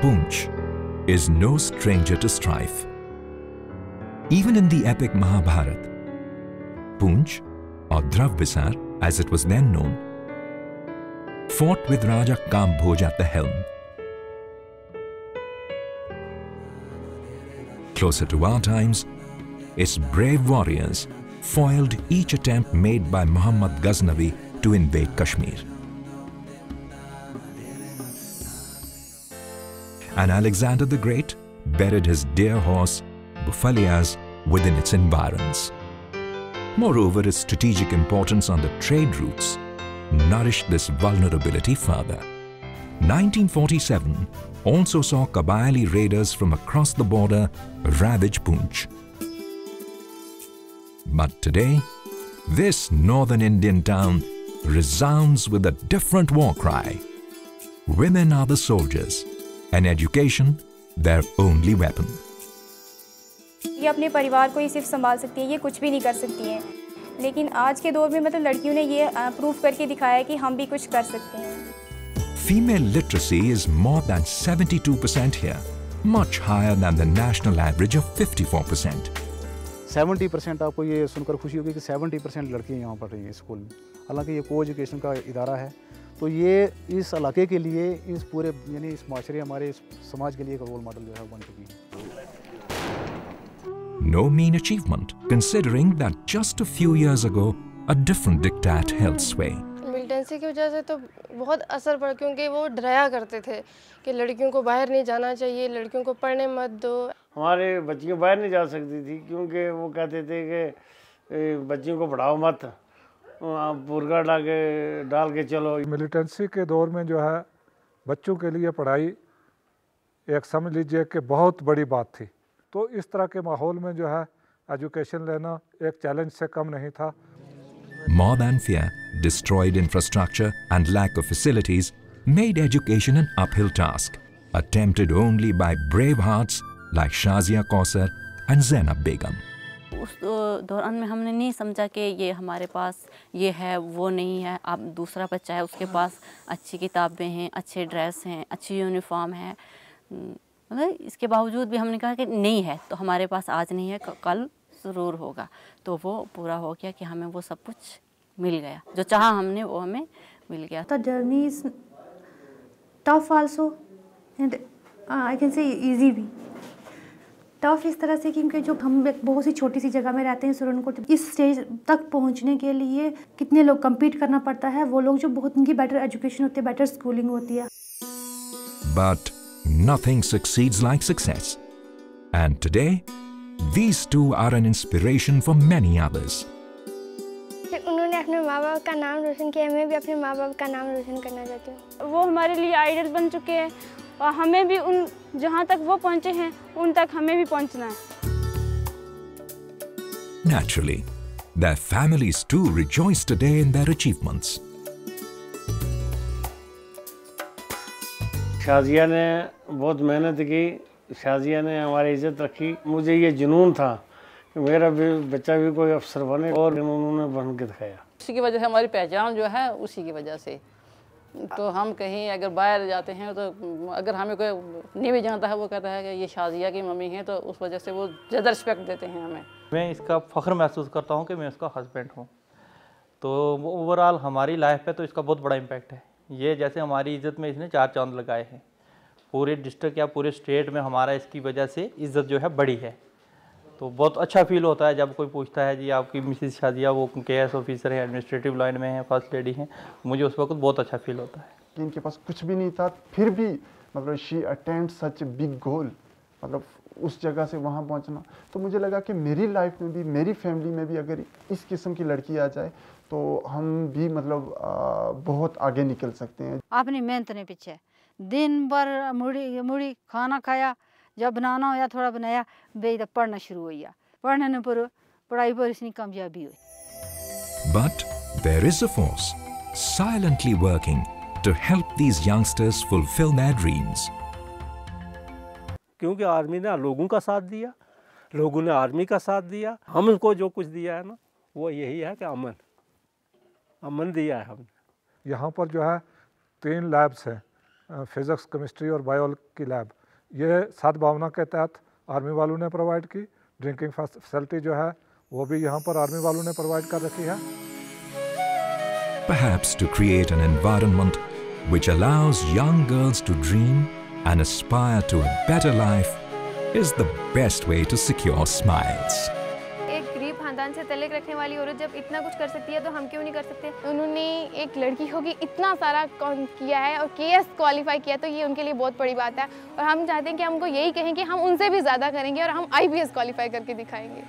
Poonch is no stranger to strife. Even in the epic Mahabharata, Poonch, or Dravbisar as it was then known, fought with Raja Kambhoj at the helm. Closer to our times, its brave warriors foiled each attempt made by Muhammad Ghaznavi to invade Kashmir. And Alexander the Great buried his dear horse, Bufalias, within its environs. Moreover, its strategic importance on the trade routes nourished this vulnerability further. 1947 also saw Qabaili raiders from across the border ravage Poonch. But today, this northern Indian town resounds with a different war cry. Women are the soldiers, and education their only weapon. ये अपने परिवार को ही सिर्फ संभाल सकती हैं, ये कुछ भी नहीं कर सकती हैं। लेकिन आज के दौर में मतलब लड़कियों ने ये प्रूव करके दिखाया है कि हम भी कुछ कर सकते हैं। Female literacy is more than 72% here, much higher than the national average of 54%. 70% आपको ये सुनकर खुशी होगी कि 70% लड़कियाँ यहाँ पढ़ रही हैं स्कूल में। हालांकि ये को एजुकेशन का इदारा है, तो ये इस इलाके के लिए, इस पूरे यानी इस माशरे, हमारे इस समाज के लिए एक रोल मॉडल जो है बन चुकी है। No mean achievement, considering that just a few years ago, a different diktat held sway. Militancy की वजह से तो बहुत असर पड़ा, क्योंकि वो डराया करते थे कि लड़कियों को बाहर नहीं जाना चाहिए, लड़कियों को पढ़ने मत दो। हमारे बच्चियाँ बाहर नहीं जा सकती थी, क्योंकि वो कहते थे कि बच्चियों को पढ़ाओ मत, बुर्का डाल के चलो। मिलिटेंसी के दौर में जो है बच्चों के लिए पढ़ाई एक समझ लीजिए कि बहुत बड़ी बात थी। तो इस तरह के माहौल में जो है एजुकेशन लेना एक चैलेंज से कम नहीं था। More than fear, destroyed infrastructure and lack of facilities made education an uphill task, attempted only by brave hearts like Shazia Kausar and Zainab Begum. उस दौरान में हमने नहीं समझा कि ये हमारे पास ये है वो नहीं है। अब दूसरा बच्चा है, उसके पास अच्छी किताबें हैं, अच्छे ड्रेस हैं, अच्छी यूनिफॉर्म है, मतलब इसके बावजूद भी हमने कहा कि नहीं है, तो हमारे पास आज नहीं है, कल ज़रूर होगा। तो वो पूरा हो गया कि हमें वो सब कुछ मिल गया, जो चाहा हमने वो हमें मिल गया। The journey is tough also and I can say easy भी। टफ इस तरह से क्योंकि जो हम एक बहुत सी छोटी सी जगह में रहते हैं, सर उनको इस स्टेज तक पहुंचने के लिए कितने लोग compete करना पड़ता है। वो लोग जो बहुत उनकी बेटर एजुकेशन होती है, बेटर स्कूलिंग होती है। But nothing succeeds like success. And today, these two are an inspiration for many others. उन्होंने अपने माँ बाप का नाम रोशन किया, मैं भी अपने माँ बाप का नाम रोशन करना चाहती हूँ। वो हमारे लिए आइडल बन चुके हैं और हमें भी उन जहाँ तक वो पहुँचे हैं उन तक हमें भी पहुँचना है। Naturally, their families too rejoice today in their achievements. Shazia ने बहुत मेहनत की, शाजिया ने हमारी इज्जत रखी। मुझे ये जुनून था कि मेरा भी बच्चा भी कोई अफसर बने, और उन्होंने बन के दिखाया। उसी की वजह से हमारी पहचान जो है उसी की वजह से। तो हम कहीं अगर बाहर जाते हैं तो अगर हमें कोई नहीं भी जानता है, वो कहता है कि ये शाजिया की मम्मी है, तो उस वजह से वो ज़्यादा रिस्पेक्ट देते हैं हमें। मैं इसका फ़ख्र महसूस करता हूँ कि मैं उसका हस्बैंड हूँ। तो ओवरऑल हमारी लाइफ पे तो इसका बहुत बड़ा इम्पैक्ट है। ये जैसे हमारी इज़्ज़त में इसने 4 चांद लगाए हैं। पूरे डिस्ट्रिक्ट या पूरे स्टेट में हमारा इसकी वजह से इज़्ज़त जो है बड़ी है। तो बहुत अच्छा फील होता है जब कोई पूछता है जी आपकी मिसेस शाजिया वो KS ऑफिसर है, एडमिनिस्ट्रेटिव लाइन में है, फर्स्ट लेडी हैं। मुझे उस वक्त बहुत अच्छा फील होता है। इनके पास कुछ भी नहीं था, फिर भी मतलब she attempt such a big goal, मतलब उस जगह से वहाँ पहुँचना। तो मुझे लगा कि मेरी लाइफ में भी, मेरी फैमिली में भी अगर इस किस्म की लड़की आ जाए तो हम भी मतलब बहुत आगे निकल सकते हैं। अपनी मेहनत ने पीछे दिन भर मुड़ी खाना खाया, जब बनाना होया थोड़ा बनाया, बेद पढ़ना शुरू हो गया। पढ़ने ने पर पढ़ाई पर इसकी कामयाबी हुई। But there is a force silently working to help these youngsters fulfill their dreams. क्योंकि आर्मी ने लोगों का साथ दिया, लोगों ने आर्मी का साथ दिया, हमको जो कुछ दिया है ना वो यही है कि अमन दिया है हमने। यहाँ पर जो है 3 लैब्स हैं फिज़िक्स, केमिस्ट्री और बायो की लैब, ये सद्भावना के तहत आर्मी वालों ने प्रोवाइड की। ड्रिंकिंग फैसिलिटी जो है वो भी यहाँ पर आर्मी वालों ने प्रोवाइड कर रखी है। Perhaps to create an environment which allows young girls to dream and aspire to a better life is the best way to secure smiles. एक गरीब खानदान से तल्लुक़ रखने वाली औरत जब इतना कुछ कर सकती है तो हम क्यों नहीं कर सकते। उन्होंने एक लड़की होगी इतना सारा किया है और केएस क्वालिफाई किया, तो ये उनके लिए बहुत बड़ी बात है। और हम चाहते हैं कि हमको यही कहें कि हम उनसे भी ज़्यादा करेंगे और हम आईपीएस क्वालिफाई करके दिखाएंगे।